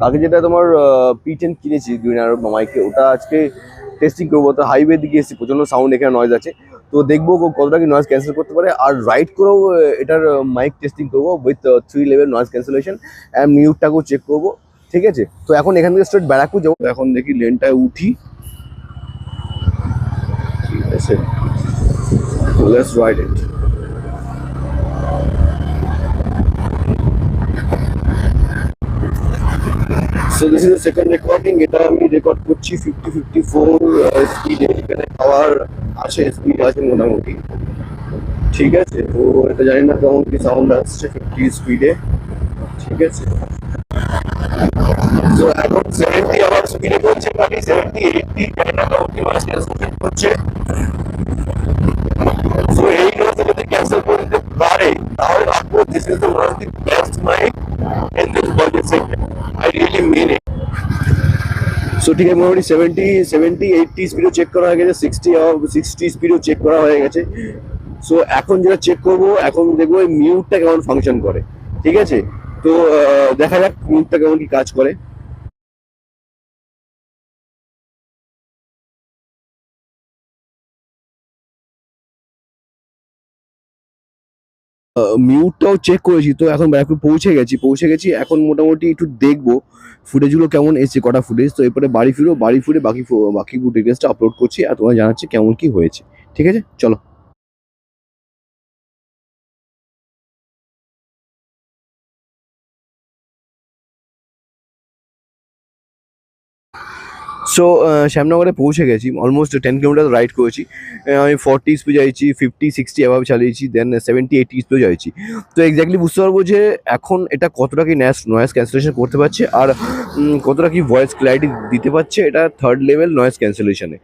কালকে যেটা তোমার P10 কিনেছি গ্রিন আর মাইকে, ওটা আজকে টেস্টিং করবো। তো হাইওয়ে দিকে এসেছি, প্রচন্ড সাউন্ড এখানে নয়েজ আছে, তো দেখবো কতটা কি নয়েজ ক্যান্সেল করতে পারে। আর রাইড করেও এটার মাইক টেস্টিং করবো with 3 level noise cancellation and মিউটটাকেও চেক করবো। ঠিক আছে, তো এখন এখান থেকে স্ট্রেট ব্যারাকপুর যাবো। এখন দেখি লেনটায় উঠি। ঠিক আছে, let's ride it. So this is the second recording. এটা আমি রেকর্ড করছি 50-54 স্পিডে। এখানে পাওয়ার আছে, স্পিড আছে মোটামুটি। ঠিক আছে, তো এটা জানি না কেমন কি সাউন্ড আসছে 50 স্পিডে। ঠিক আছে, তো এখন 70 আবার স্পিডে করছে, বাকি 70-80 জানি না কেমন কি নয়েজ ক্যান্সেল করছে। তো এই নয়েজটা যদি ক্যান্সেল করে দিতে পারে তাহলে ভাববো this is the one of the best mic in this budget segment. I really mean it. So ঠিক আছে, মোটামুটি 70-80 স্পিডও চেক করা হয়ে গেছে, 60 স্পিডও চেক করা হয়ে গেছে। সো এখন যেটা চেক করবো, এখন দেখবো এই মিউটটা কেমন ফাংশন করে। ঠিক আছে, তো দেখা যাক মিউটটা কেমন কি কাজ করে। মিউটটাও চেক করেছি, তো এখন ব্যারাকপুর পৌঁছে গেছি। এখন মোটামুটি একটু দেখবো ফুটেজগুলো কেমন এসেছে, কটা ফুটেজ। তো এরপরে বাড়ি ফিরে বাকি ডিটেলসটা আপলোড করছি আর তোমরা জানাচ্ছি কেমন কি হয়েছে। ঠিক আছে, চলো। সো শ্যামনগরে পৌঁছে গেছি, অলমোস্ট 10 কিলোমিটার রাইড করেছি। আমি 40 স্পিড চাইছি, 50-60 অ্যাভাব চালিয়েছি, দেন 70-80 স্পিডও চাইছি। তো এক্স্যাক্টলি বুঝতে পারবো যে এখন এটা কতটা কি নয়েজ ক্যান্সেলেশন করতে পারছে আর কতটা কি ভয়েস ক্ল্যারিটি দিতে পারছে এটা 3rd লেভেল নয়েজ ক্যান্সেলেশনে।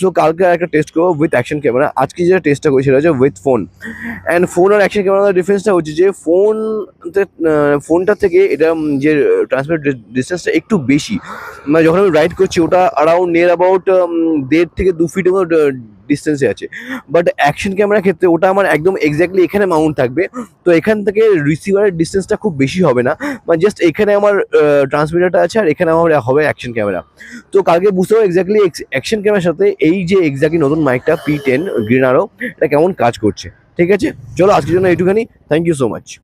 সো কালকে একটা টেস্ট করবো উইথ অ্যাকশন ক্যামেরা। আজকে যেটা টেস্টটা করি সেটা হচ্ছে উইথ ফোন। অ্যান্ড ফোন আর অ্যাকশন ক্যামেরার ডিফারেন্সটা হচ্ছে যে ফোনটা থেকে এটা যে ট্রান্সমিট ডিস্টেন্সটা একটু বেশি। মানে যখন আমি রাইড করছি ওটা অ্যারাউন্ড নিয়ার অ্যাবাউট 1.5 থেকে 2 ফিট ডিস্টেন্সে আছে। বাট অ্যাকশন ক্যামেরার ক্ষেত্রে ওটা আমার একদম এক্স্যাক্টলি এখানে মাউন্ট থাকবে। তো এখান থেকে রিসিভারের ডিস্টেন্সটা খুব বেশি হবে না, মানে জাস্ট এখানে আমার ট্রান্সমিটারটা আছে আর এখানে আমার হবে অ্যাকশন ক্যামেরা। তো কালকে বুঝতে পারবো এক্স্যাক্টলি অ্যাকশন ক্যামেরার সাথে এই যে এক্স্যাক্টলি নতুন মাইকটা P10 গ্রিন আরো এটা কেমন কাজ করছে। ঠিক আছে, চলো আজকের জন্য এইটুখানি। Thank you so much.